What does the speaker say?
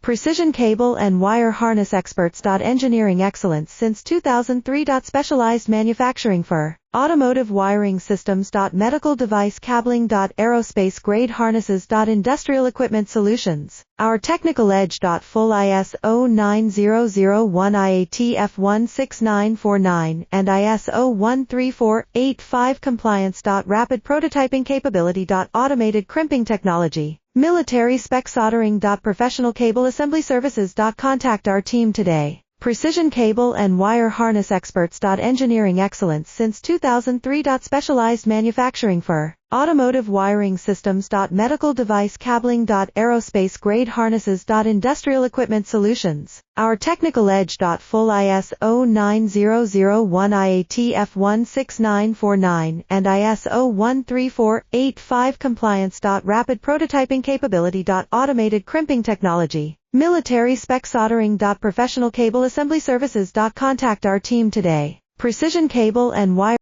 Precision cable and wire harness experts. Engineering excellence since 2003. Specialized manufacturing for automotive wiring systems. Medical device cabling. Aerospace grade harnesses. Industrial equipment solutions. Our technical edge. Full ISO 9001 IAT F16949 and ISO 13485 compliance. Rapid prototyping capability. Automated crimping technology. Military spec soldering. Professional cable assembly services. Contact our team today. Precision cable and wire harness experts. Engineering excellence since 2003. Specialized manufacturing for automotive wiring systems. Medical device cabling. Aerospace grade harnesses. Industrial equipment solutions. Our technical edge. Full ISO 9001 IAT F16949 and ISO 13485 compliance. Rapid prototyping capability. Automated crimping technology. Military spec soldering. Professional cable assembly services. Contact our team today. Precision cable and wire